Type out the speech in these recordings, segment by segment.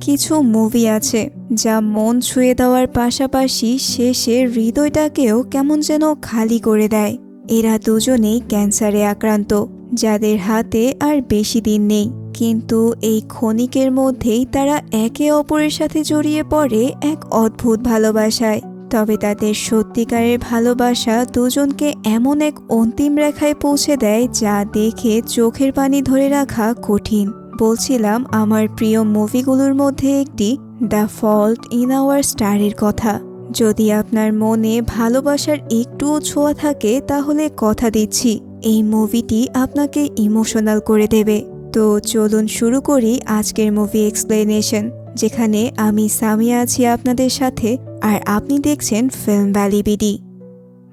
কিছু মুভি আছে যা মন ছুঁয়ে দেওয়ার পাশাপাশি শেষে হৃদয়টাকেও কেমন যেন খালি করে দেয়। এরা দুজনেই ক্যান্সারে আক্রান্ত, যাদের হাতে আর বেশি দিন নেই, কিন্তু এই ক্ষণিকের মধ্যেই তারা একে অপরের সাথে জড়িয়ে পড়ে এক অদ্ভুত ভালোবাসায়। তবে তাদের সত্যিকারের ভালোবাসা দুজনকে এমন এক অন্তিম রেখায় পৌঁছে দেয় যা দেখে চোখের পানি ধরে রাখা কঠিন। বলছিলাম আমার প্রিয় মুভিগুলোর মধ্যে একটি দ্য ফল্ট ইন আওয়ার স্টারের কথা। যদি আপনার মনে ভালোবাসার একটুও ছোঁয়া থাকে তাহলে কথা দিচ্ছি এই মুভিটি আপনাকে ইমোশনাল করে দেবে। তো চলুন শুরু করি আজকের মুভি এক্সপ্লেনেশন, যেখানে আমি সামিয়া আছি আপনাদের সাথে আর আপনি দেখছেন ফিল্ম ভ্যালি বিডি।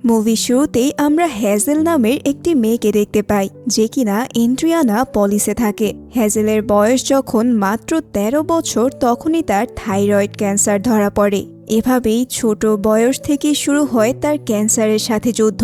মুভি শুরুতেই আমরা হ্যাজেল নামের একটি মেয়েকে দেখতে পাই, যে কিনা এন্ড্রিয়ানা পলিসে থাকে। হ্যাজেলের বয়স যখন মাত্র 13 বছর তখনই তার থাইরয়েড ক্যান্সার ধরা পড়ে। এভাবেই ছোট বয়স থেকে শুরু হয় তার ক্যান্সারের সাথে যুদ্ধ।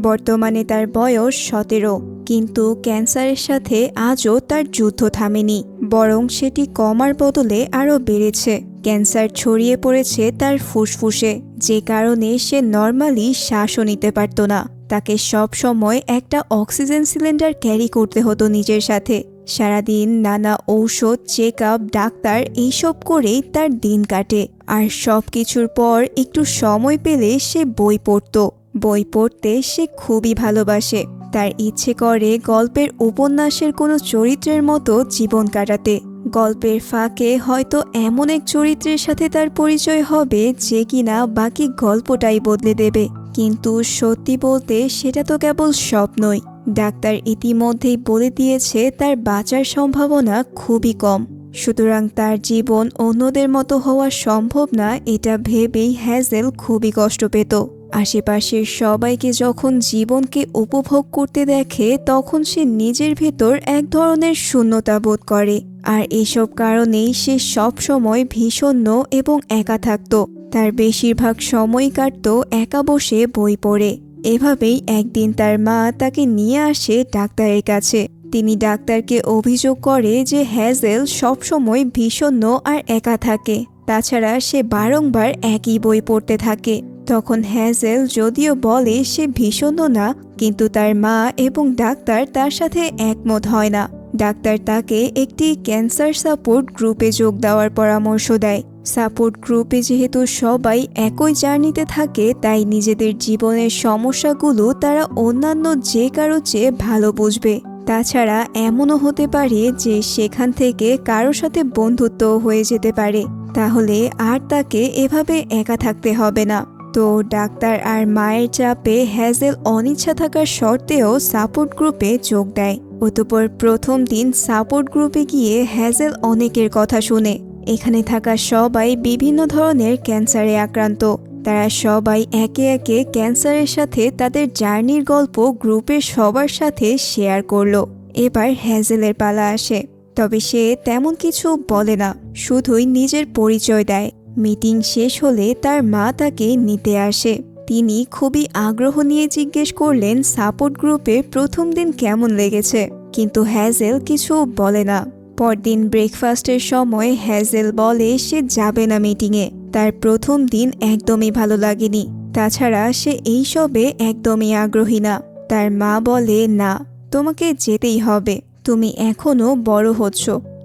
বর্তমানে তার বয়স 17, কিন্তু ক্যান্সারের সাথে আজও তার যুদ্ধ থামেনি, বরং সেটি কমার বদলে আরও বেড়েছে। ক্যান্সার ছড়িয়ে পড়েছে তার ফুসফুসে, যে কারণে সে নর্মালি শ্বাসও নিতে পারত না। তাকে সব সময় একটা অক্সিজেন সিলিন্ডার ক্যারি করতে হতো নিজের সাথে। সারাদিন নানা ঔষধ, চেক আপ, ডাক্তার এইসব করেই তার দিন কাটে। আর সব কিছুর পর একটু সময় পেলে সে বই পড়ত। বই পড়তে সে খুবই ভালোবাসে। তার ইচ্ছে করে গল্পের উপন্যাসের কোনো চরিত্রের মতো জীবন কাটাতে। গল্পের ফাঁকে হয়তো এমন এক চরিত্রের সাথে তার পরিচয় হবে যে কিনা বাকি গল্পটাই বদলে দেবে। কিন্তু সত্যি বলতে সেটা তো কেবল স্বপ্নই। ডাক্তার ইতিমধ্যেই বলে দিয়েছে তার বাঁচার সম্ভাবনা খুবই কম, সুতরাং তার জীবন অন্যদের মতো হওয়া সম্ভব না, এটা ভেবেই হ্যাজেল খুবই কষ্ট পেত। আশেপাশের সবাইকে যখন জীবনকে উপভোগ করতে দেখে তখন সে নিজের ভেতর এক ধরনের শূন্যতা বোধ করে। আর এসব কারণেই সে সব সময় ভীষণ এবং একা থাকত। তার বেশিরভাগ সময় কাটত একা বসে বই পড়ে। এভাবেই একদিন তার মা তাকে নিয়ে আসে ডাক্তারের কাছে। তিনি ডাক্তারকে অভিযোগ করে যে হ্যাজেল সবসময় ভীষণ আর একা থাকে, তাছাড়া সে বারংবার একই বই পড়তে থাকে। তখন হ্যাজেল যদিও বলে সে ভীষণ না, কিন্তু তার মা এবং ডাক্তার তার সাথে একমত হয় না। ডাক্তার তাকে একটি ক্যান্সার সাপোর্ট গ্রুপে যোগ দেওয়ার পরামর্শ দেয়। সাপোর্ট গ্রুপে যেহেতু সবাই একই জার্নিতে থাকে, তাই নিজেদের জীবনের সমস্যাগুলো তারা অন্যান্য যে কারো চেয়ে ভালো বুঝবে। তাছাড়া এমনও হতে পারে যে সেখান থেকে কারোর সাথে বন্ধুত্ব হয়ে যেতে পারে, তাহলে আর তাকে এভাবে একা থাকতে হবে না। তো ডাক্তার আর মায়ের চাপে হ্যাজেল অনিচ্ছা থাকার সত্ত্বেও সাপোর্ট গ্রুপে যোগ দেয়। অতঃপর প্রথম দিন সাপোর্ট গ্রুপে গিয়ে হ্যাজেল অনেকের কথা শুনে। এখানে থাকা সবাই বিভিন্ন ধরনের ক্যান্সারে আক্রান্ত। তারা সবাই একে একে ক্যান্সারের সাথে তাদের জার্নির গল্প গ্রুপের সবার সাথে শেয়ার করলো। এবার হ্যাজেলের পালা আসে, তবে সে তেমন কিছু বলে না, শুধুই নিজের পরিচয় দেয়। মিটিং শেষ হলে তার মা তাকে নিতে আসে। তিনি খুবই আগ্রহ নিয়ে জিজ্ঞেস করলেন সাপোর্ট গ্রুপে প্রথম দিন কেমন লেগেছে, কিন্তু হ্যাজেল কিছু বলে না। পরদিন ব্রেকফাস্টের সময় হ্যাজেল বলে সে যাবে না মিটিংয়ে। তার প্রথম দিন একদমই ভালো লাগেনি, তাছাড়া সে এইসবে একদমই আগ্রহী না। তার মা বলে, না, তোমাকে যেতেই হবে, তুমি এখনো বড় হচ্ছ,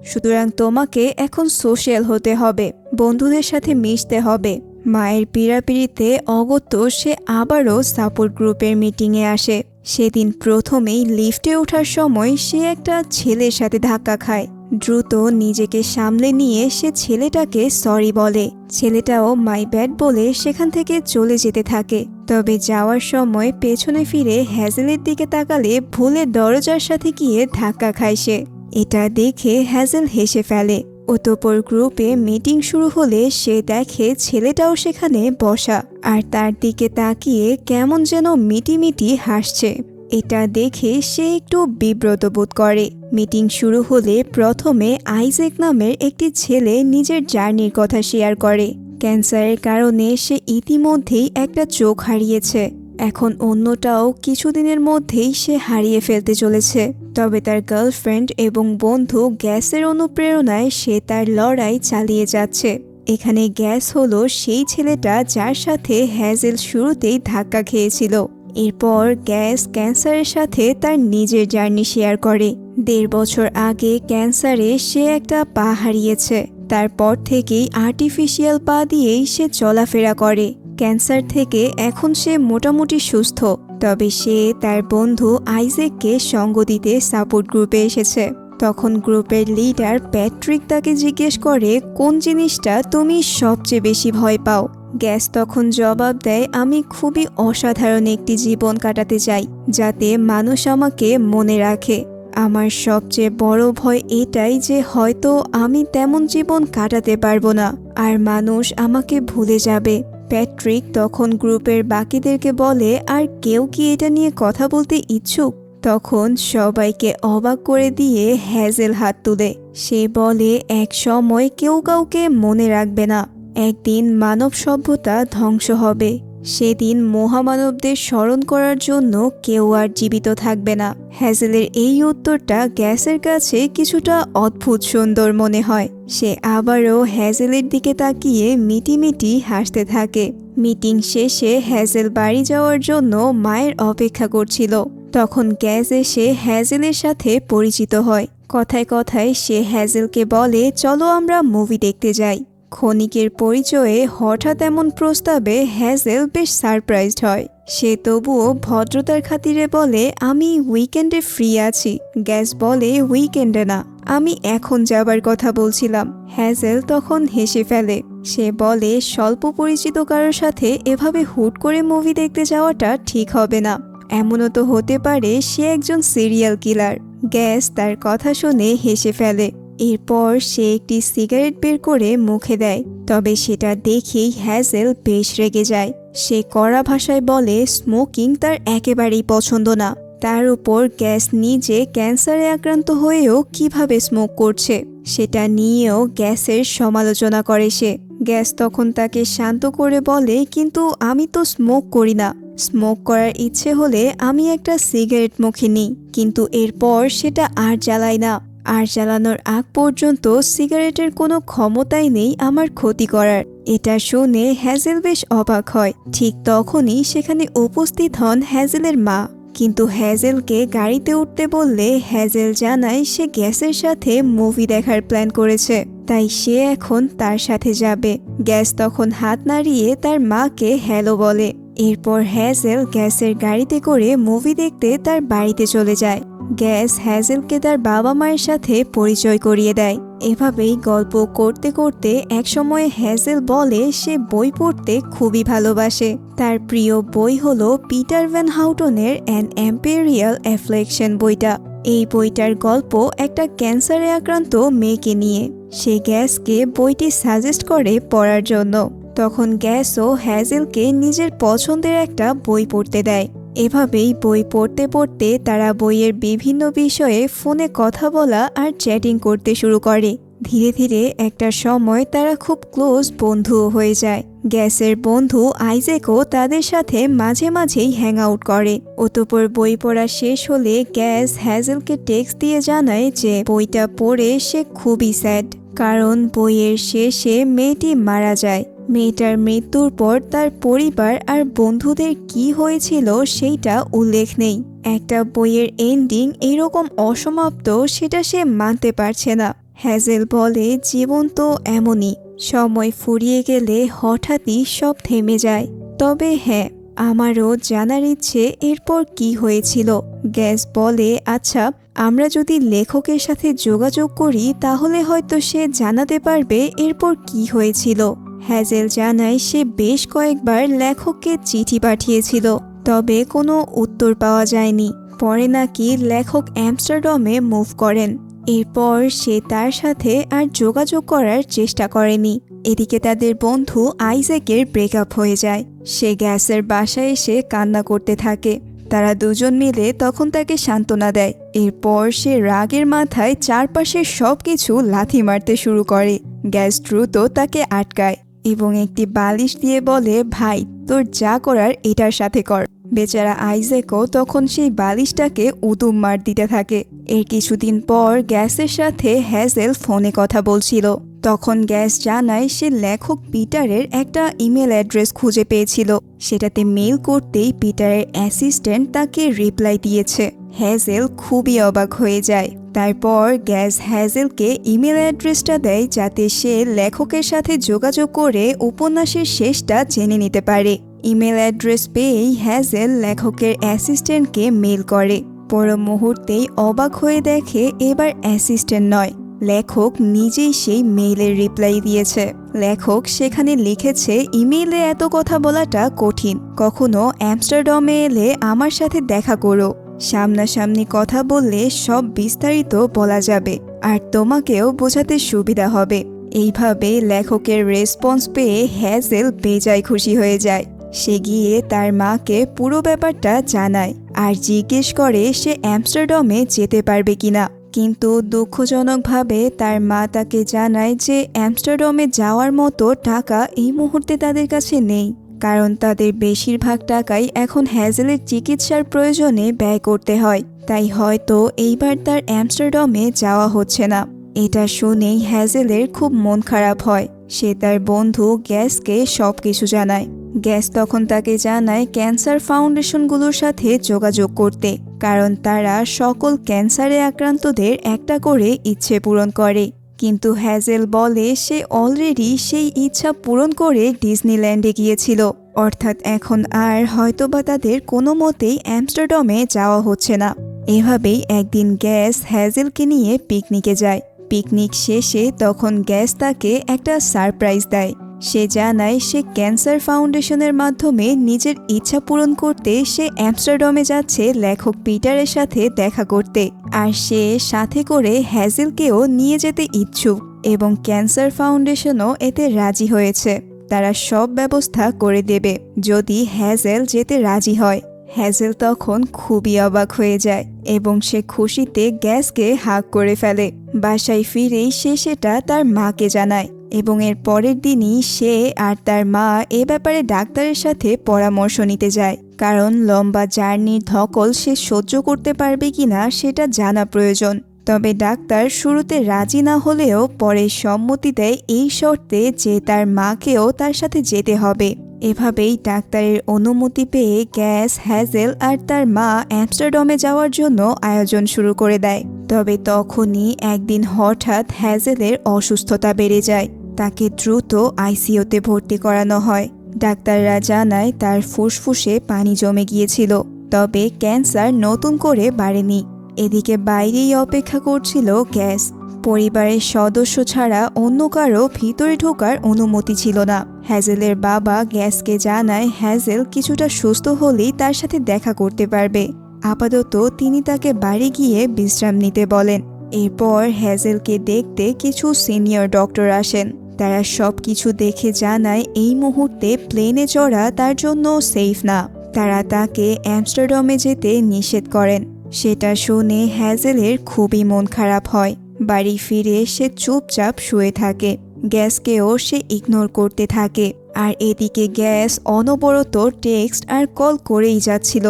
সুতরাং তোমাকে এখন সোশ্যাল হতে হবে, বন্ধুদের সাথে মিশতে হবে। মায়ের পীড়াপিড়িতে অগত্য সে আবারও সাপোর্ট গ্রুপের মিটিংয়ে আসে। সেদিন প্রথমেই লিফটে ওঠার সময় সে একটা ছেলের সাথে ধাক্কা খায়। দ্রুত নিজেকে সামলে নিয়ে সে ছেলেটাকে সরি বলে। ছেলেটাও মাই ব্যাড বলে সেখান থেকে চলে যেতে থাকে। তবে যাওয়ার সময় পেছনে ফিরে হ্যাজেলের দিকে তাকালে ভুলে দরজার সাথে গিয়ে ধাক্কা খায় সে। এটা দেখে হ্যাজেল হেসে ফেলে। অতঃপর গ্রুপে মিটিং শুরু হলে সে দেখে ছেলেটাও সেখানে বসা আর তার দিকে তাকিয়ে কেমন যেন মিটিমিটি হাসছে। এটা দেখে সে একটু বিব্রত বোধ করে। মিটিং শুরু হলে প্রথমে আইজ্যাক নামের একটি ছেলে নিজের জার্নির কথা শেয়ার করে। ক্যান্সারের কারণে সে ইতিমধ্যেই একটা চোখ হারিয়েছে এখন অন্যটাও কিছুদিনের মধ্যেই সে হারিয়ে ফেলতে চলেছে। তবে তার গার্লফ্রেন্ড এবং বন্ধু গ্যাসের অনুপ্রেরণায় সে তার লড়াই চালিয়ে যাচ্ছে। এখানে গ্যাস হলো সেই ছেলেটা যার সাথে হ্যাজেল শুরুতেই ধাক্কা খেয়েছিল। এরপর গ্যাস ক্যান্সারের সাথে তার নিজের জার্নি শেয়ার করে। 1.5 বছর আগে ক্যান্সারে সে একটা পা হারিয়েছে। তারপর থেকেই আর্টিফিশিয়াল পা দিয়েই সে চলাফেরা করে। ক্যান্সার থেকে এখন সে মোটামুটি সুস্থ। তবে সে তার বন্ধু আইজ্যাককে সঙ্গ দিতে সাপোর্ট গ্রুপে এসেছে। তখন গ্রুপের লিডার প্যাট্রিক তাকে জিজ্ঞেস করে, কোন জিনিসটা তুমি সবচেয়ে বেশি ভয় পাও? গ্যাস তখন জবাব দেয়, আমি খুবই অসাধারণ একটি জীবন কাটাতে চাই, যাতে মানুষ আমাকে মনে রাখে। আমার সবচেয়ে বড় ভয় এটাই যে হয়তো আমি তেমন জীবন কাটাতে পারবো না, আর মানুষ আমাকে ভুলে যাবে। প্যাট্রিক তখন গ্রুপের বাকিদেরকে বলে, আর কেউ কি এটা নিয়ে কথা বলতে ইচ্ছুক? তখন সবাইকে অবাক করে দিয়ে হ্যাজেল হাত তুলে। সে বলে, এক সময় কেউ কাউকে মনে রাখবে না। একদিন মানব সভ্যতা ধ্বংস হবে। সেদিন মহামানবদের স্মরণ করার জন্য কেউ আর জীবিত থাকবে না। হ্যাজেলের এই উত্তরটা গ্যাসের কাছে কিছুটা অদ্ভুত সুন্দর মনে হয়। সে আবারও হ্যাজেলের দিকে তাকিয়ে মিটিমিটি হাসতে থাকে। মিটিং শেষে হ্যাজেল বাড়ি যাওয়ার জন্য মায়ের অপেক্ষা করছিল। তখন গ্যাস এসে হ্যাজেলের সাথে পরিচিত হয়। কথায় কথায় সে হ্যাজেলকে বলে, চলো আমরা মুভি দেখতে যাই। ক্ষণিকের পরিচয়ে হঠাৎ এমন প্রস্তাবে হ্যাজেল বেশ সারপ্রাইজড হয়। সে তবুও ভদ্রতার খাতিরে বলে, আমি উইকেন্ডে ফ্রি আছি। গ্যাস বলে, উইকেন্ডে না, আমি এখন যাবার কথা বলছিলাম। হ্যাজেল তখন হেসে ফেলে। সে বলে, স্বল্প পরিচিত কারোর সাথে এভাবে হুট করে মুভি দেখতে যাওয়াটা ঠিক হবে না। এমনও তো হতে পারে সে একজন সিরিয়াল কিলার। গ্যাস তার কথা শুনে হেসে ফেলে। এরপর সে একটি সিগারেট বের করে মুখে দেয়। তবে সেটা দেখেই হ্যাজেল বেশ রেগে যায়। সে কড়া ভাষায় বলে, স্মোকিং তার একেবারেই পছন্দ না। তার উপর গ্যাস নিজে ক্যান্সারে আক্রান্ত হয়েও কিভাবে স্মোক করছে সেটা নিয়েও গ্যাসের সমালোচনা করে সে। গ্যাস তখন তাকে শান্ত করে বলে, কিন্তু আমি তো স্মোক করি না। স্মোক করার ইচ্ছে হলে আমি একটা সিগারেট মুখে নিই, কিন্তু এরপর সেটা আর জ্বালাই না। আর জ্বালানোর আগ পর্যন্ত সিগারেটের কোনো ক্ষমতাই নেই আমার ক্ষতি করার। এটা শুনে হ্যাজেল বেশ অবাক হয়। ঠিক তখনই সেখানে উপস্থিত হন হ্যাজেলের মা। কিন্তু হ্যাজেলকে গাড়িতে উঠতে বললে হ্যাজেল জানায় সে গ্যাসের সাথে মুভি দেখার প্ল্যান করেছে, তাই সে এখন তার সাথে যাবে। গ্যাস তখন হাত নাড়িয়ে তার মাকে হ্যালো বলে। এরপর হ্যাজেল গ্যাসের গাড়িতে করে মুভি দেখতে তার বাড়িতে চলে যায়। গ্যাস হ্যাজেলকে তার বাবা মায়ের সাথে পরিচয় করিয়ে দেয়। এভাবেই গল্প করতে করতে একসময় হ্যাজেল বলে সে বই পড়তে খুবই ভালোবাসে। তার প্রিয় বই হলো পিটার ভ্যান হাউটনের অ্যান এম্পেরিয়াল অ্যাফ্লেকশন বইটা। এই বইটার গল্প একটা ক্যান্সারে আক্রান্ত মেয়েকে নিয়ে। সে গ্যাসকে বইটি সাজেস্ট করে পড়ার জন্য। তখন গ্যাসও হ্যাজেলকে নিজের পছন্দের একটা বই পড়তে দেয়। এভাবেই বই পড়তে পড়তে তারা বইয়ের বিভিন্ন বিষয়ে ফোনে কথা বলা আর চ্যাটিং করতে শুরু করে। ধীরে ধীরে একটা সময় তারা খুব ক্লোজ বন্ধুও হয়ে যায়। গ্যাসের বন্ধু আইজ্যাকও তাদের সাথে মাঝে মাঝেই হ্যাং আউট করে। অতঃপর বই পড়া শেষ হলে গ্যাস হ্যাজেলকে টেক্সট দিয়ে জানায় যে বইটা পড়ে সে খুবই স্যাড, কারণ বইয়ের শেষে মেয়েটি মারা যায়। মেয়েটার মৃত্যুর পর তার পরিবার আর বন্ধুদের কি হয়েছিল সেইটা উল্লেখ নেই। একটা বইয়ের এন্ডিং এরকম অসমাপ্ত সেটা সে মানতে পারছে না। হ্যাজেল বলে, জীবন তো এমনই, সময় ফুরিয়ে গেলে হঠাৎই সব থেমে যায়। তবে হ্যাঁ, আমারও জানার ইচ্ছে এরপর কি হয়েছিল। গ্যাস বলে, আচ্ছা, আমরা যদি লেখকের সাথে যোগাযোগ করি তাহলে হয়তো সে জানাতে পারবে এরপর কি হয়েছিল। হ্যাজেল জানায় সে বেশ কয়েকবার লেখককে চিঠি পাঠিয়েছিল, তবে কোনো উত্তর পাওয়া যায়নি। পরে নাকি লেখক অ্যামস্টারডামে মুভ করেন। এরপর সে তার সাথে আর যোগাযোগ করার চেষ্টা করেনি। এদিকে তাদের বন্ধু আইজ্যাকের ব্রেকআপ হয়ে যায়। সে গ্যাসের বাসায় এসে কান্না করতে থাকে। তারা দুজন মিলে তখন তাকে সান্ত্বনা দেয়। এরপর সে রাগের মাথায় চারপাশের সবকিছু লাথি মারতে শুরু করে। গ্যাস দ্রুত তাকে আটকায় এবং একটি বালিশ দিয়ে বলে, ভাই, তোর যা করার এটার সাথে কর। বেচারা আইজ্যাকও তখন সেই বালিশটাকে উদুম মার দিতে থাকে। এর কিছুদিন পর গ্যাসের সাথে হ্যাজেল ফোনে কথা বলছিল। তখন গ্যাস জানায় সে লেখক পিটারের একটা ইমেল অ্যাড্রেস খুঁজে পেয়েছিল। সেটাতে মেইল করতেই পিটারের অ্যাসিস্ট্যান্ট তাকে রিপ্লাই দিয়েছে। হ্যাজেল খুবই অবাক হয়ে যায়। তারপর গ্যাস হ্যাজেলকে ইমেল অ্যাড্রেসটা দেয় যাতে সে লেখকের সাথে যোগাযোগ করে উপন্যাসের শেষটা জেনে নিতে পারে। ইমেল অ্যাড্রেস পেয়েই হ্যাজেল লেখকের অ্যাসিস্ট্যান্টকে মেইল করে। পর মুহূর্তেই অবাক হয়ে দেখে এবার অ্যাসিস্ট্যান্ট নয়, লেখক নিজেই সেই মেইলের রিপ্লাই দিয়েছে। লেখক সেখানে লিখেছে, ইমেইলে এত কথা বলাটা কঠিন, কখনো অ্যামস্টারডামে এলে আমার সাথে দেখা করো। সামনাসামনি কথা বললে সব বিস্তারিত বলা যাবে আর তোমাকেও বোঝাতে সুবিধা হবে। এইভাবে লেখকের রেসপন্স পেয়ে হ্যাজেল বেজায় খুশি হয়ে যায়। সে গিয়ে তার মাকে পুরো ব্যাপারটা জানায় আর জিজ্ঞেস করে সে অ্যামস্টারডামে যেতে পারবে কিনা। কিন্তু দুঃখজনকভাবে তার মা তাকে জানায় যে অ্যামস্টারডামে যাওয়ার মতো টাকা এই মুহূর্তে তাদের কাছে নেই, কারণ তাদের বেশিরভাগ টাকাই এখন হ্যাজেলের চিকিৎসার প্রয়োজনে ব্যয় করতে হয়। তাই হয়তো এইবার তার অ্যামস্টারডামে যাওয়া হচ্ছে না। এটা শুনেই হ্যাজেলের খুব মন খারাপ হয়। সে তার বন্ধু গ্যাসকে সবকিছু জানায়। গ্যাস তখন তাকে জানায় ক্যান্সার ফাউন্ডেশনগুলোর সাথে যোগাযোগ করতে, কারণ তারা সকল ক্যান্সারে আক্রান্তদের একটা করে ইচ্ছে পূরণ করে। কিন্তু হ্যাজেল বলে সে অলরেডি সেই ইচ্ছা পূরণ করে ডিজনিল্যান্ডে গিয়েছিল, অর্থাৎ এখন আর হয়তোবা তাদের কোনো মতেই অ্যামস্টারডামে যাওয়া হচ্ছে না। এভাবেই একদিন গ্যাস হ্যাজেলকে নিয়ে পিকনিকে যায়। পিকনিক শেষে তখন গ্যাস তাকে একটা সারপ্রাইজ দেয়। সে জানায় সে ক্যান্সার ফাউন্ডেশনের মাধ্যমে নিজের ইচ্ছা পূরণ করতে সে অ্যামস্টারডামে যাচ্ছে লেখক পিটারের সাথে দেখা করতে, আর সে সাথে করে হ্যাজেলকেও নিয়ে যেতে ইচ্ছুক এবং ক্যান্সার ফাউন্ডেশনও এতে রাজি হয়েছে। তারা সব ব্যবস্থা করে দেবে যদি হ্যাজেল যেতে রাজি হয়। হ্যাজেল তখন খুবই অবাক হয়ে যায় এবং সে খুশিতে গ্যাসকে হাগ করে ফেলে। বাসায় ফিরেই সে সেটা তার মাকে জানায় এবং এর পরের দিনই সে আর তার মা এ ব্যাপারে ডাক্তারের সাথে পরামর্শ নিতে যায়, কারণ লম্বা জার্নির ধকল সে সহ্য করতে পারবে কিনা সেটা জানা প্রয়োজন। তবে ডাক্তার শুরুতে রাজি না হলেও পরে সম্মতি দেয় এই শর্তে যে তার মাকেও তার সাথে যেতে হবে। এভাবেই ডাক্তারের অনুমতি পেয়ে গ্যাস, হ্যাজেল আর তার মা অ্যামস্টারডামে যাওয়ার জন্য আয়োজন শুরু করে দেয়। তবে তখনই একদিন হঠাৎ হ্যাজেলের অসুস্থতা বেড়ে যায়। তাকে দ্রুত আইসিইউতে ভর্তি করানো হয়। ডাক্তাররা জানায় তার ফুসফুসে পানি জমে গিয়েছিল, তবে ক্যান্সার নতুন করে বাড়েনি। এদিকে বাইরেই অপেক্ষা করছিল গ্যাস। পরিবারের সদস্য ছাড়া অন্য কারো ভিতরে ঢোকার অনুমতি ছিল না। হ্যাজেলের বাবা গ্যাসকে জানায় হ্যাজেল কিছুটা সুস্থ হলেই তার সাথে দেখা করতে পারবে। আপাতত তিনি তাকে বাড়ি গিয়ে বিশ্রাম নিতে বলেন। এরপর হ্যাজেলকে দেখতে কিছু সিনিয়র ডক্টর আসেন। তারা সব কিছু দেখে জানায় এই মুহূর্তে প্লেনে চড়া তার জন্য সেফ না। তারা তাকে অ্যামস্টারডামে যেতে নিষেধ করেন। সেটা শুনে হ্যাজেলের খুবই মন খারাপ হয়। বাড়ি ফিরে সে চুপচাপ শুয়ে থাকে। গ্যাসকেও সে ইগনোর করতে থাকে। আর এদিকে গ্যাস অনবরত টেক্সট আর কল করেই যাচ্ছিল,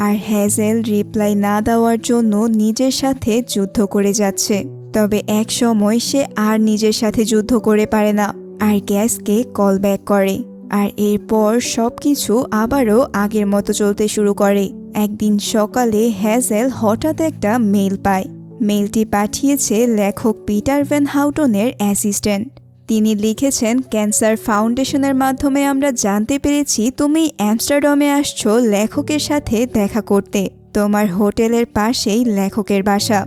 আর হ্যাজেল রিপ্লাই না দেওয়ার জন্য নিজের সাথে যুদ্ধ করে যাচ্ছে। তবে এক সময় সে আর নিজের সাথে যুদ্ধ করে পারে না, আর গ্যাসকে কল ব্যাক করে। আর এরপর সবকিছু আবারও আগের মতো চলতে শুরু করে। একদিন সকালে হ্যাজেল হঠাৎ একটা মেইল পায়। মেইলটি পাঠিয়েছে লেখক পিটার ভ্যান হাউটনের অ্যাসিস্ট্যান্ট। তিনি লিখেছেন, ক্যান্সার ফাউন্ডেশনের মাধ্যমে আমরা জানতে পেরেছি তুমি অ্যামস্টারডামে আসছো লেখকের সাথে দেখা করতে। তোমার হোটেলের পাশেই লেখকের বাসা।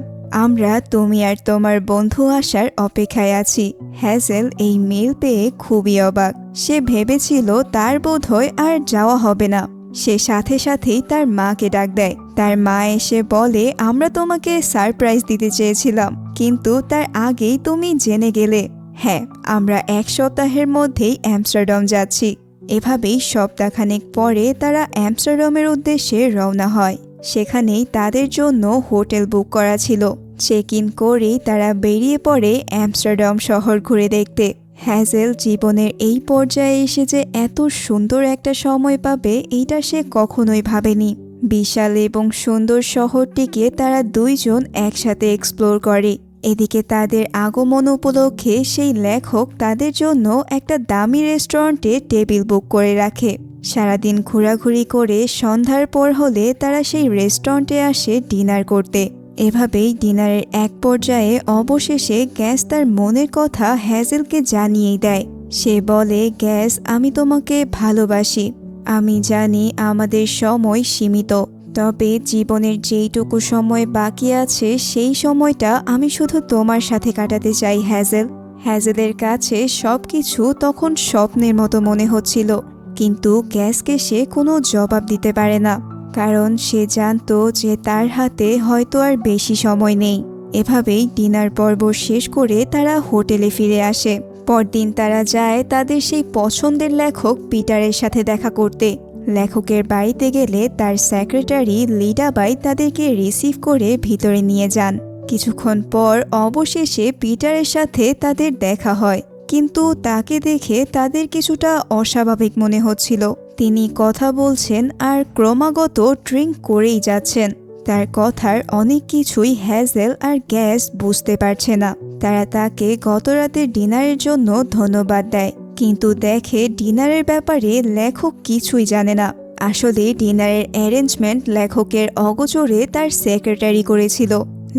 আমরা তুমি আর তোমার বন্ধু আসার অপেক্ষায় আছি। হ্যাজেল এই মেইল পেয়ে খুবই অবাক। সে ভেবেছিল তার বোধহয় আর যাওয়া হবে না। সে সাথে সাথেই তার মাকে ডাক দেয়। তার মা এসে বলে, আমরা তোমাকে সারপ্রাইজ দিতে চেয়েছিলাম, কিন্তু তার আগেই তুমি জেনে গেলে। হ্যাঁ, আমরা 1 সপ্তাহের মধ্যেই অ্যামস্টারডাম যাচ্ছি। এভাবেই সপ্তাহখানেক পরে তারা অ্যামস্টারডামের উদ্দেশ্যে রওনা হয়। সেখানেই তাদের জন্য হোটেল বুক করা ছিল। চেক ইন করেই তারা বেরিয়ে পড়ে অ্যামস্টারডাম শহর ঘুরে দেখতে। হ্যাজেল জীবনের এই পর্যায়ে এসে যে এত সুন্দর একটা সময় পাবে এইটা সে কখনোই ভাবেনি। বিশাল এবং সুন্দর শহরটিকে তারা দুইজন একসাথে এক্সপ্লোর করে। এদিকে তাদের আগমন উপলক্ষে সেই লেখক তাদের জন্য একটা দামি রেস্টুরেন্টে টেবিল বুক করে রাখে। সারাদিন ঘোরাঘুরি করে সন্ধ্যার পর হলে তারা সেই রেস্টুরেন্টে আসে ডিনার করতে। এভাবেই ডিনারের এক পর্যায়ে অবশেষে গ্যাস তার মনের কথা হ্যাজেলকে জানিয়েই দেয়। সে বলে, গ্যাস, আমি তোমাকে ভালোবাসি। আমি জানি আমাদের সময় সীমিত, তবে জীবনের যেইটুকু সময় বাকি আছে সেই সময়টা আমি শুধু তোমার সাথে কাটাতে চাই হ্যাজেল। হ্যাজেলের কাছে সবকিছু তখন স্বপ্নের মতো মনে হচ্ছিল, কিন্তু গ্যাসকে সে কোনো জবাব দিতে পারে না, কারণ সে জানতো যে তার হাতে হয়তো আর বেশি সময় নেই। এভাবেই ডিনার পর্ব শেষ করে তারা হোটেলে ফিরে আসে। পরদিন তারা যায় তাদের সেই পছন্দের লেখক পিটারের সাথে দেখা করতে। লেখকের বাড়িতে গেলে তার সেক্রেটারি লিডাবাই তাদেরকে রিসিভ করে ভিতরে নিয়ে যান। কিছুক্ষণ পর অবশেষে পিটারের সাথে তাদের দেখা হয়, কিন্তু তাকে দেখে তাদের কিছুটা অস্বাভাবিক মনে হচ্ছিল। তিনি কথা বলছেন আর ক্রমাগত ড্রিঙ্ক করেই যাচ্ছেন। তার কথার অনেক কিছুই হ্যাজেল আর গ্যাস বুঝতে পারছে না। তারা তাকে গত রাতের ডিনারের জন্য ধন্যবাদ দেয়, কিন্তু দেখে ডিনারের ব্যাপারে লেখক কিছুই জানে না। আসলে ডিনারের অ্যারেঞ্জমেন্ট লেখকের অগোচরে তার সেক্রেটারি করেছিল।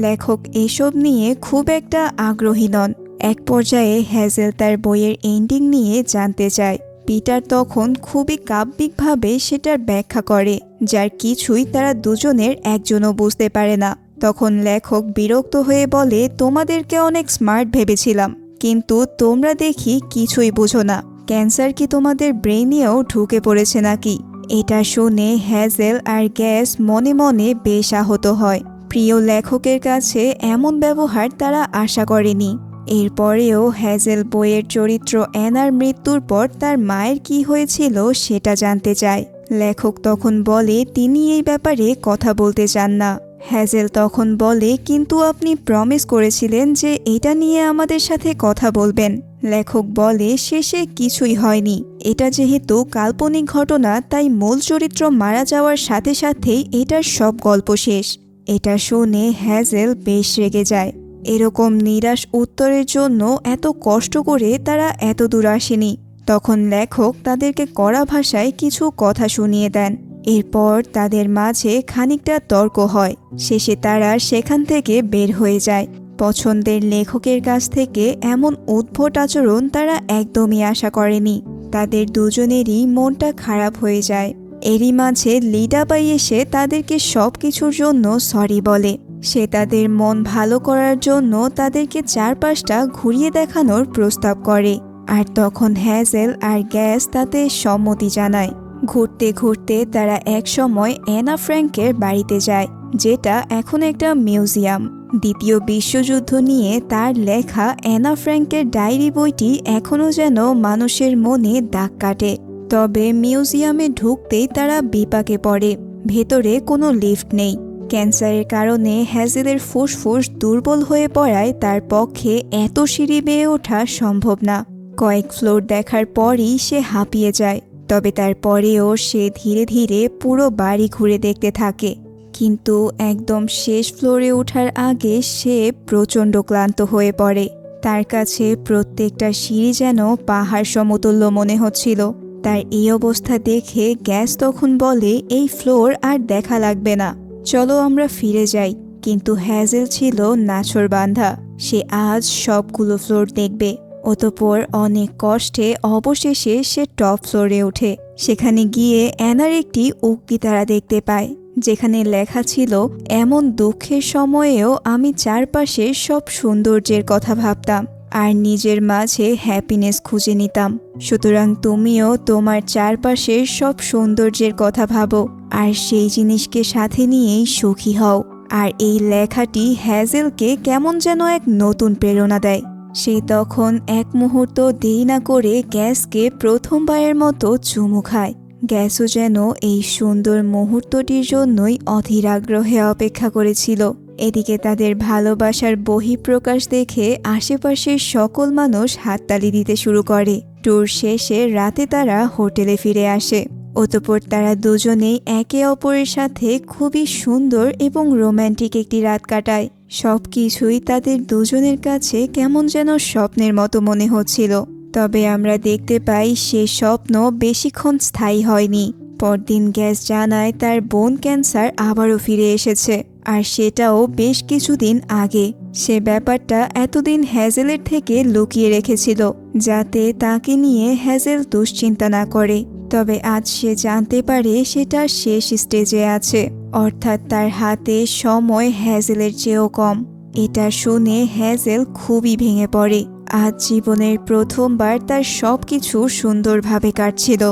লেখক এসব নিয়ে খুব একটা আগ্রহী নন। এক পর্যায়ে হ্যাজেল তার বইয়ের এন্ডিং নিয়ে জানতে চায়। পিটার তখন খুবই কাব্যিকভাবে সেটার ব্যাখ্যা করে, যার কিছুই তারা দুজনের একজনও বুঝতে পারে না। তখন লেখক বিরক্ত হয়ে বলে, তোমাদেরকে অনেক স্মার্ট ভেবেছিলাম, কিন্তু তোমরা দেখি কিছুই বোঝো না। ক্যান্সার কি তোমাদের ব্রেনেও ঢুকে পড়েছে নাকি? এটা শুনে হ্যাজেল আর গ্যাস মনে মনে বেশ আহত হয়। প্রিয় লেখকের কাছে এমন ব্যবহার তারা আশা করেনি। এরপরেও হ্যাজেল বইয়ের চরিত্র অ্যানার মৃত্যুর পর তার মায়ের কি হয়েছিল সেটা জানতে চায়। লেখক তখন বলে তিনি এই ব্যাপারে কথা বলতে চান না। হ্যাজেল তখন বলে, কিন্তু আপনি প্রমিস করেছিলেন যে এটা নিয়ে আমাদের সাথে কথা বলবেন। লেখক বলে, শেষে কিছুই হয়নি। এটা যেহেতু কাল্পনিক ঘটনা, তাই মূল চরিত্র মারা যাওয়ার সাথে সাথেই এটার সব গল্প শেষ। এটা শুনে হ্যাজেল বেশ রেগে যায়। এরকম নিরাশ উত্তরের জন্য এত কষ্ট করে তারা এত দূর আসেনি। তখন লেখক তাদেরকে কড়া ভাষায় কিছু কথা শুনিয়ে দেন। এরপর তাদের মাঝে খানিকটা তর্ক হয়। শেষে তারা সেখান থেকে বের হয়ে যায়। পছন্দের লেখকের কাছ থেকে এমন উদ্ভট আচরণ তারা একদমই আশা করেনি। তাদের দুজনেরই মনটা খারাপ হয়ে যায়। এরই মাঝে লিডাবাই এসে তাদেরকে সব কিছুর জন্য সরি বলে। সে তাদের মন ভালো করার জন্য তাদেরকে চারপাশটা ঘুরিয়ে দেখানোর প্রস্তাব করে, আর তখন হ্যাজেল আর গ্যাস তাতে সম্মতি জানায়। ঘুরতে ঘুরতে তারা একসময় অ্যানা ফ্র্যাঙ্কের বাড়িতে যায়, যেটা এখন একটা মিউজিয়াম। দ্বিতীয় বিশ্বযুদ্ধ নিয়ে তার লেখা অ্যানা ফ্র্যাঙ্কের ডায়েরি বইটি এখনও যেন মানুষের মনে দাগ কাটে। তবে মিউজিয়ামে ঢুকতেই তারা বিপাকে পড়ে। ভেতরে কোনো লিফট নেই। ক্যান্সারের কারণে হ্যাজেলের ফুসফুস দুর্বল হয়ে পড়ায় তার পক্ষে এত সিঁড়ি বেয়ে ওঠা সম্ভব না। কয়েক ফ্লোর দেখার পরই সে হাঁপিয়ে যায়। তবে তারপরেও সে ধীরে ধীরে পুরো বাড়ি ঘুরে দেখতে থাকে। কিন্তু একদম শেষ ফ্লোরে ওঠার আগে সে প্রচণ্ড ক্লান্ত হয়ে পড়ে। তার কাছে প্রত্যেকটা সিঁড়ি যেন পাহাড় সমতুল্য মনে হচ্ছিল। তার এই অবস্থা দেখে গ্যাস তখন বলে, এই ফ্লোর আর দেখা লাগবে না, চলো আমরা ফিরে যাই। কিন্তু হ্যাজেল ছিল নাছোড়বান্ধা। সে আজ সবগুলো ফ্লোর দেখবে। অতঃপর অনেক কষ্টে অবশেষে সে টপ ফ্লোরে ওঠে। সেখানে গিয়ে অ্যানার একটি উক্তি তারা দেখতে পায়, যেখানে লেখা ছিল, এমন দুঃখের সময়েও আমি চারপাশের সব সৌন্দর্যের কথা ভাবতাম আর নিজের মাঝে হ্যাপিনেস খুঁজে নিতাম। সুতরাং তুমিও তোমার চারপাশের সব সৌন্দর্যের কথা ভাবো আর সেই জিনিসকে সাথে নিয়েই সুখী হও। আর এই লেখাটি হ্যাজেলকে কেমন যেন এক নতুন প্রেরণা দেয়। সে তখন এক মুহূর্ত দেরি না করে গ্যাসকে প্রথমবারের মতো চুমু খায়। গ্যাসও যেন এই সুন্দর মুহূর্তটির জন্যই অধীর আগ্রহে অপেক্ষা করেছিল। এদিকে তাদের ভালোবাসার বহিঃপ্রকাশ দেখে আশেপাশের সকল মানুষ হাততালি দিতে শুরু করে। ট্যুর শেষে রাতে তারা হোটেলে ফিরে আসে। অতঃপর তারা দুজনেই একে অপরের সাথে খুবই সুন্দর এবং রোমান্টিক একটি রাত কাটায়। সবকিছুই তাদের দুজনের কাছে কেমন যেন স্বপ্নের মতো মনে হচ্ছিল। তবে আমরা দেখতে পাই সে স্বপ্ন বেশিক্ষণ স্থায়ী হয়নি। পরদিন গ্যাস জানায় তার বোন ক্যান্সার আবারও ফিরে এসেছে, আর সেটাও বেশ কিছুদিন আগে। সে ব্যাপারটা এতদিন হ্যাজেলের থেকে লুকিয়ে রেখেছিল, যাতে তাকে নিয়ে হ্যাজেল দুশ্চিন্তা না করে। তবে আজ সে জানতে পারে সেটা শেষ স্টেজে আছে, অর্থাৎ তার হাতে সময় হ্যাজেলের চেয়েও কম। এটা শুনে হ্যাজেল খুবই ভেঙে পড়ে। আজ জীবনের প্রথমবার তার সবকিছু সুন্দরভাবে কাটছিল,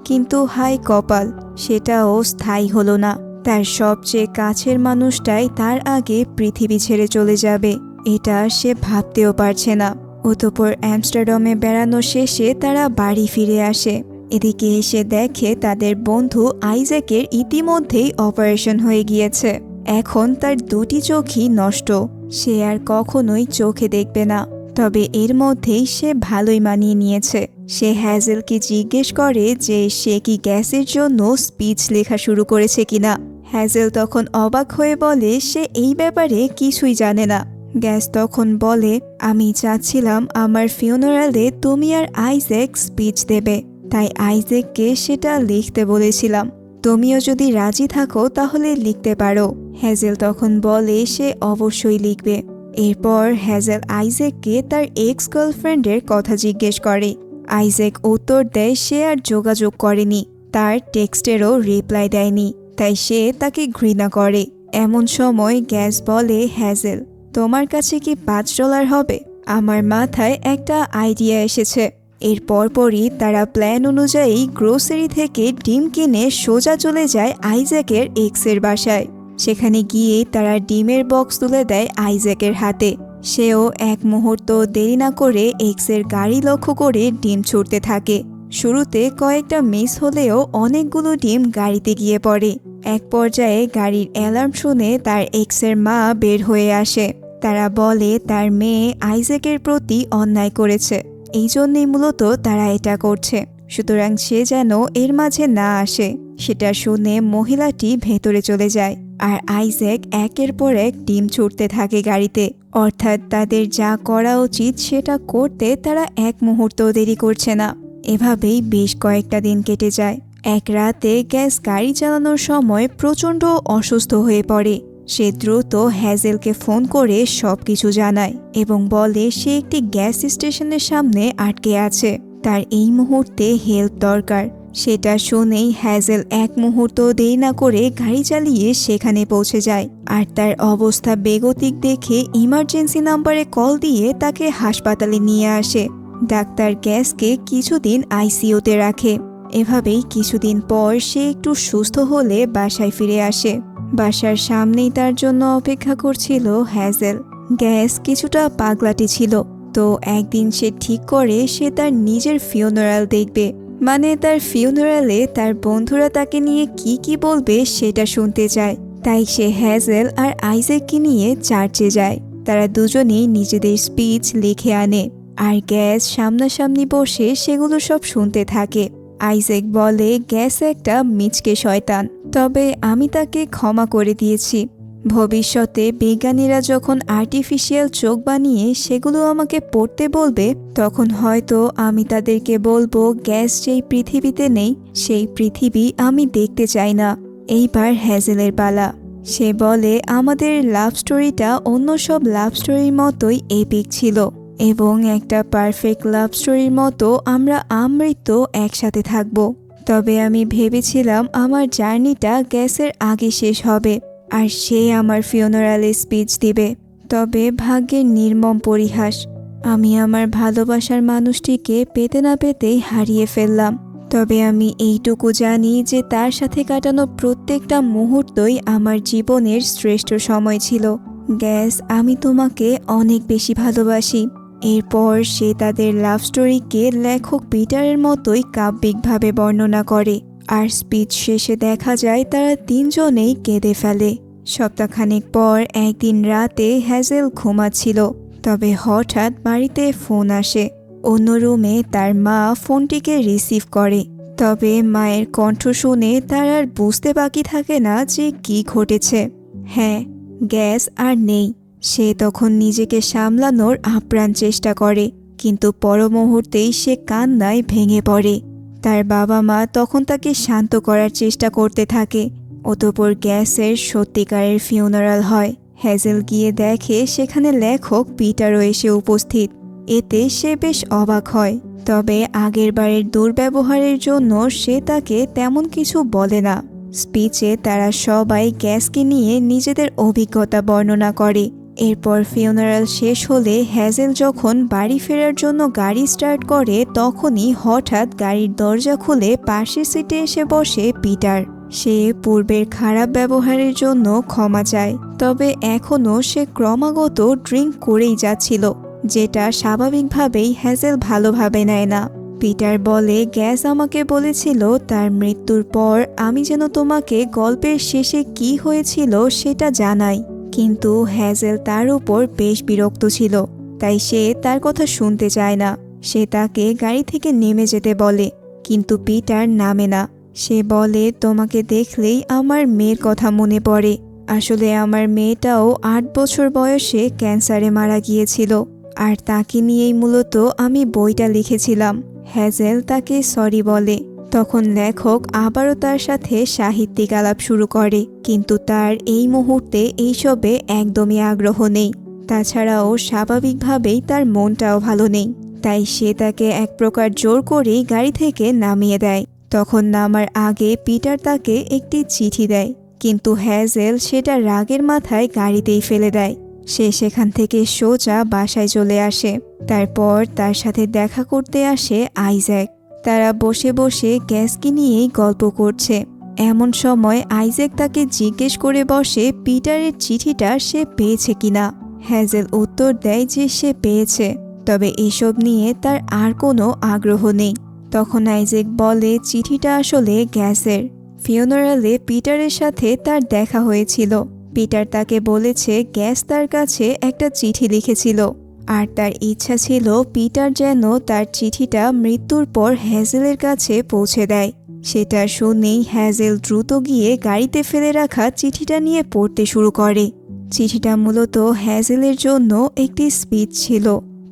কিন্তু হায় কপাল, সেটাও স্থায়ী হলো না। তার সবচেয়ে কাছের মানুষটাই তার আগে পৃথিবী ছেড়ে চলে যাবে, এটা সে ভাবতেও পারছে না। অতঃপর অ্যামস্টারডামে বেড়ানো শেষে তারা বাড়ি ফিরে আসে। এদিকে এসে দেখে তাদের বন্ধু আইজ্যাকের ইতিমধ্যেই অপারেশন হয়ে গিয়েছে। এখন তার দুটি চোখই নষ্ট, সে আর কখনোই চোখে দেখবে না। তবে এর মধ্যেই সে ভালোই মানিয়ে নিয়েছে। সে হ্যাজেলকে জিজ্ঞেস করে যে সে কি গ্যাসের জন্য স্পিচ লেখা শুরু করেছে কিনা। হ্যাজেল তখন অবাক হয়ে বলে সে এই ব্যাপারে কিছুই জানে না। গ্যাস তখন বলে, আমি চাচ্ছিলাম আমার ফিউনারালে তুমি আর আইজ্যাক স্পিচ দেবে, তাই আইজ্যাককে সেটা লিখতে বলেছিলাম। তুমিও যদি রাজি থাকো তাহলে লিখতে পারো। হ্যাজেল তখন বলে সে অবশ্যই লিখবে। এরপর হ্যাজেল আইজ্যাককে তার এক্স গার্লফ্রেন্ডের কথা জিজ্ঞেস করে। আইজ্যাক উত্তর দেয় সে আর যোগাযোগ করেনি, তার টেক্সটেরও রিপ্লাই দেয়নি, তাই সে তাকে ঘৃণা করে। এমন সময় গ্যাস বলে, হ্যাজেল, তোমার কাছে কি $5 হবে? আমার মাথায় একটা আইডিয়া এসেছে। এর পরপরই তারা প্ল্যান অনুযায়ী গ্রোসারি থেকে ডিম কিনে সোজা চলে যায় আইজ্যাকের এক্সের বাসায়। সেখানে গিয়ে তারা ডিমের বক্স তুলে দেয় আইজ্যাকের হাতে। সেও এক মুহূর্ত দেরি না করে এক্সের গাড়ি লক্ষ্য করে ডিম ছুটতে থাকে। শুরুতে কয়েকটা মিস হলেও অনেকগুলো ডিম গাড়িতে গিয়ে পড়ে। এক পর্যায়ে গাড়ির অ্যালার্ম শুনে তার এক্সের মা বের হয়ে আসে। তারা বলে তার মেয়ে আইজ্যাকের প্রতি অন্যায় করেছে, এই জন্যই মূলত তারা এটা করছে, সুতরাং সে যেন এর মাঝে না আসে। সেটা শুনে মহিলাটি ভেতরে চলে যায়, আর আইজ্যাক একের পর এক ডিম ছুটতে থাকে গাড়িতে। অর্থাৎ তাদের যা করা উচিত সেটা করতে তারা এক মুহূর্ত দেরি করছে না। এভাবেই বেশ কয়েকটা দিন কেটে যায়। এক রাতে গ্যাস গাড়ি চালানোর সময় প্রচণ্ড অসুস্থ হয়ে পড়ে। সে দ্রুত হ্যাজেলকে ফোন করে সবকিছু জানায় এবং বলে সে একটি গ্যাস স্টেশনের সামনে আটকে আছে, তার এই মুহূর্তে হেল্প দরকার। সেটা শুনেই হ্যাজেল এক মুহূর্ত দেরি না করে গাড়ি চালিয়ে সেখানে পৌঁছে যায়, আর তার অবস্থা বেগতিক দেখে ইমার্জেন্সি নাম্বারে কল দিয়ে তাকে হাসপাতালে নিয়ে আসে। ডাক্তার গ্যাসকে কিছুদিন আইসিইউতে রাখে। এভাবেই কিছুদিন পর সে একটু সুস্থ হলে বাসায় ফিরে আসে। বাসার সামনেই তার জন্য অপেক্ষা করছিল হ্যাজেল। গ্যাস কিছুটা পাগলাটি ছিল, তো একদিন সে ঠিক করে সে তার নিজের ফিউনারাল দেখবে। মানে তার ফিউনারালে তার বন্ধুরা তাকে নিয়ে কি কি বলবে সেটা শুনতে চায়। তাই সে হ্যাজেল আর আইজ্যাককে নিয়ে চার্চে যায়। তারা দুজনেই নিজেদের স্পিচ লিখে আনে, আর গ্যাস সামনাসামনি বসে সেগুলো সব শুনতে থাকে। আইজ্যাক বলে গ্যাস একটা মিচকে শয়তান, তবে আমি তাকে ক্ষমা করে দিয়েছি। ভবিষ্যতে বিজ্ঞানীরা যখন আর্টিফিশিয়াল চোখ বানিয়ে সেগুলো আমাকে পড়তে বলবে, তখন হয়তো আমি তাদেরকে বলবো গ্যাস যেই পৃথিবীতে নেই সেই পৃথিবী আমি দেখতে চাই না। এইবার হ্যাজেলের পালা। সে বলে আমাদের লাভ স্টোরিটা অন্য সব লাভ স্টোরির মতোই এপিক ছিল, এবং একটা পারফেক্ট লাভ স্টোরির মতো আমরা আমৃত্যু একসাথে থাকব। তবে আমি ভেবেছিলাম আমার জার্নিটা গ্যাসের আগে শেষ হবে, আর সে আমার ফিউনারালে স্পিচ দিবে। তবে ভাগ্যের নির্মম পরিহাস, আমি আমার ভালোবাসার মানুষটিকে পেতে না পেতেই হারিয়ে ফেললাম। তবে আমি এইটুকু জানি যে তার সাথে কাটানো প্রত্যেকটা মুহূর্তই আমার জীবনের শ্রেষ্ঠ সময় ছিল। গ্যাস, আমি তোমাকে অনেক বেশি ভালোবাসি। এরপর সে তাদের লাভ স্টোরিকে লেখক পিটারের মতোই কাব্যিকভাবে বর্ণনা করে, আর স্পিচ শেষে দেখা যায় তারা তিনজনেই কেঁদে ফেলে। সপ্তাহখানেক পর একদিন রাতে হ্যাজেল ঘুমাচ্ছিল, তবে হঠাৎ বাড়িতে ফোন আসে। অন্য রুমে তার মা ফোনটিকে রিসিভ করে। তবে মায়ের কণ্ঠ শুনে তার আর বুঝতে বাকি থাকে না যে কি ঘটেছে। হ্যাঁ, গ্যাস আর নেই। সে তখন নিজেকে সামলানোর আপ্রাণ চেষ্টা করে, কিন্তু পর মুহূর্তেই সে কান্নায় ভেঙে পড়ে। তার বাবা মা তখন তাকে শান্ত করার চেষ্টা করতে থাকে। অতঃপর গ্যাসের সত্যিকারের ফিউনারাল হয়। হ্যাজেল গিয়ে দেখে সেখানে লেখক পিটারও এসে উপস্থিত। এতে সে বেশ অবাক হয়, তবে আগেরবারের দুর্ব্যবহারের জন্য সে তাকে তেমন কিছু বলে না। স্পিচে তারা সবাই গ্যাসকে নিয়ে নিজেদের অভিজ্ঞতা বর্ণনা করে। এরপর ফিউনারাল শেষ হলে হ্যাজেল যখন বাড়ি ফেরার জন্য গাড়ি স্টার্ট করে, তখনই হঠাৎ গাড়ির দরজা খুলে পাশের সিটে এসে বসে পিটার। সে পূর্বের খারাপ ব্যবহারের জন্য ক্ষমা চায়, তবে এখনও সে ক্রমাগত ড্রিঙ্ক করেই যাচ্ছিল, যেটা স্বাভাবিকভাবেই হ্যাজেল ভালোভাবে নেয় না। পিটার বলে, গ্যাস আমাকে বলেছিল তার মৃত্যুর পর আমি যেন তোমাকে গল্পের শেষে কি হয়েছিল সেটা জানাই। কিন্তু হ্যাজেল তার উপর বেশ বিরক্ত ছিল, তাই সে তার কথা শুনতে চায় না। সে তাকে গাড়ি থেকে নেমে যেতে বলে, কিন্তু পিটার নামে না। সে বলে, তোমাকে দেখলেই আমার মেয়ের কথা মনে পড়ে। আসলে আমার মেয়েটাও 8 বছর বয়সে ক্যান্সারে মারা গিয়েছিল, আর তাকে নিয়েই মূলত আমি বইটা লিখেছিলাম। হ্যাজেল তাকে সরি বলে। তখন লেখক আবারও তার সাথে সাহিত্যিক আলাপ শুরু করে, কিন্তু তার এই মুহূর্তে এইসবে একদমই আগ্রহ নেই। তাছাড়াও স্বাভাবিকভাবেই তার মনটাও ভালো নেই, তাই সে তাকে এক প্রকার জোর করেই গাড়ি থেকে নামিয়ে দেয়। তখন নামার আগে পিটার তাকে একটি চিঠি দেয়, কিন্তু হ্যাজেল সেটা রাগের মাথায় গাড়িতেই ফেলে দেয়। সে সেখান থেকে সোজা বাসায় চলে আসে। তারপর তার সাথে দেখা করতে আসে আইজ্যাক। তারা বসে বসে গ্যাসকে নিয়েই গল্প করছে। এমন সময় আইজ্যাক তাকে জিজ্ঞেস করে বসে পিটারের চিঠিটা সে পেয়েছে কিনা। হ্যাজেল উত্তর দেয় যে সে পেয়েছে, তবে এসব নিয়ে তার আর কোনো আগ্রহ নেই। তখন আইজ্যাক বলে, চিঠিটা আসলে গ্যাসের। ফিউনারালে পিটারের সাথে তার দেখা হয়েছিল। পিটার তাকে বলেছে গ্যাস তার কাছে একটা চিঠি লিখেছিল, আর তার ইচ্ছা ছিল পিটার যেন তার চিঠিটা মৃত্যুর পর হ্যাজেলের কাছে পৌঁছে দেয়। সেটা শুনেই হ্যাজেল দ্রুত গিয়ে গাড়িতে ফেলে রাখা চিঠিটা নিয়ে পড়তে শুরু করে। চিঠিটা মূলত হ্যাজেলের জন্য একটি স্পিচ ছিল,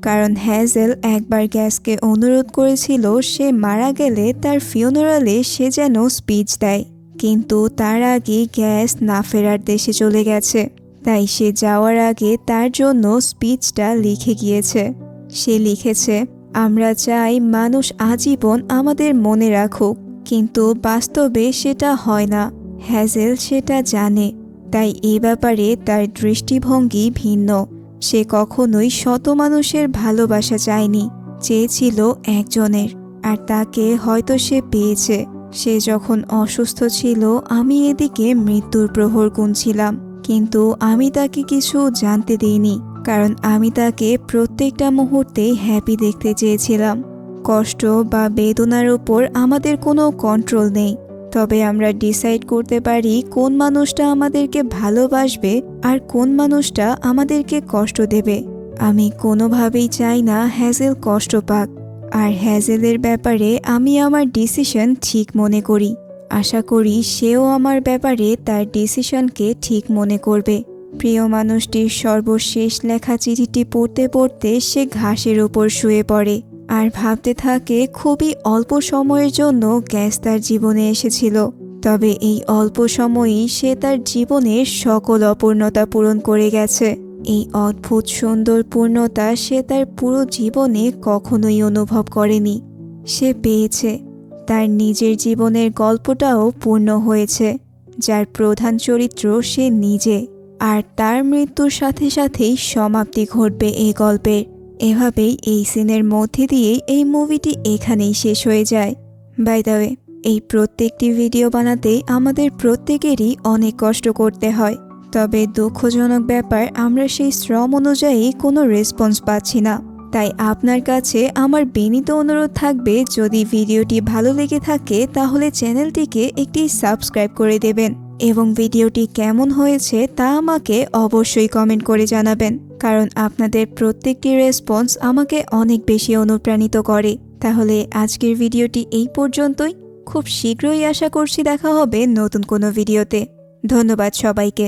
কারণ হ্যাজেল একবার গ্যাসকে অনুরোধ করেছিল সে মারা গেলে তার ফিউনারালে সে যেন স্পিচ দেয়, কিন্তু তার আগে গ্যাস না ফেরার দেশে চলে গেছে, তাই সে যাওয়ার আগে তার জন্য স্পিচটা লিখে গিয়েছে। সে লিখেছে, আমরা চাই মানুষ আজীবন আমাদের মনে রাখুক, কিন্তু বাস্তবে সেটা হয় না। হ্যাজেল সেটা জানে, তাই এ ব্যাপারে তার দৃষ্টিভঙ্গি ভিন্ন। সে কখনোই শত মানুষের ভালোবাসা চায়নি, চেয়েছিল একজনের, আর তাকে হয়তো সে পেয়েছে। সে যখন অসুস্থ ছিল আমি এদিকে মৃত্যুর প্রহর গুনছিলাম, কিন্তু আমি তাকে কিছু জানতে দিইনি, কারণ আমি তাকে প্রত্যেকটা মুহূর্তে হ্যাপি দেখতে চেয়েছিলাম। কষ্ট বা বেদনার উপর আমাদের কোনো কন্ট্রোল নেই, তবে আমরা ডিসাইড করতে পারি কোন মানুষটা আমাদেরকে ভালোবাসবে আর কোন মানুষটা আমাদেরকে কষ্ট দেবে। আমি কোনোভাবেই চাই না হ্যাজেল কষ্ট পাক, আর হ্যাজেলের ব্যাপারে আমি আমার ডিসিশন ঠিক মনে করি। আশা করি সেও আমার ব্যাপারে তার ডিসিশনকে ঠিক মনে করবে। প্রিয় মানুষটির সর্বশেষ লেখা চিঠিটি পড়তে পড়তে সে ঘাসের ওপর শুয়ে পড়ে আর ভাবতে থাকে খুবই অল্প সময়ের জন্য গ্যাস তার জীবনে এসেছিল, তবে এই অল্প সময়ই সে তার জীবনের সকল অপূর্ণতা পূরণ করে গেছে। এই অদ্ভুত সুন্দর পূর্ণতা সে তার পুরো জীবনে কখনোই অনুভব করেনি। সে পেয়েছে, তার নিজের জীবনের গল্পটাও পূর্ণ হয়েছে, যার প্রধান চরিত্র সে নিজে, আর তার মৃত্যুর সাথে সাথেই সমাপ্তি ঘটবে এই গল্পের। এভাবেই এই সিনের মধ্যে দিয়েই এই মুভিটি এখানেই শেষ হয়ে যায়। বাই দ্য ওয়ে, এই প্রত্যেকটি ভিডিও বানাতেই আমাদের প্রত্যেকেরই অনেক কষ্ট করতে হয়, তবে দুঃখজনক ব্যাপার আমরা সেই শ্রম অনুযায়ী কোনো রেসপন্স পাচ্ছি না। তাই আপনার কাছে আমার বিনীত অনুরোধ থাকবে, যদি ভিডিওটি ভালো লেগে থাকে তাহলে চ্যানেলটিকে একটি সাবস্ক্রাইব করে দেবেন এবং ভিডিওটি কেমন হয়েছে তা আমাকে অবশ্যই কমেন্ট করে জানাবেন, কারণ আপনাদের প্রত্যেকটি রেসপন্স আমাকে অনেক বেশি অনুপ্রাণিত করে। তাহলে আজকের ভিডিওটি এই পর্যন্তই। খুব শীঘ্রই আশা করছি দেখা হবে নতুন কোনো ভিডিওতে। ধন্যবাদ সবাইকে।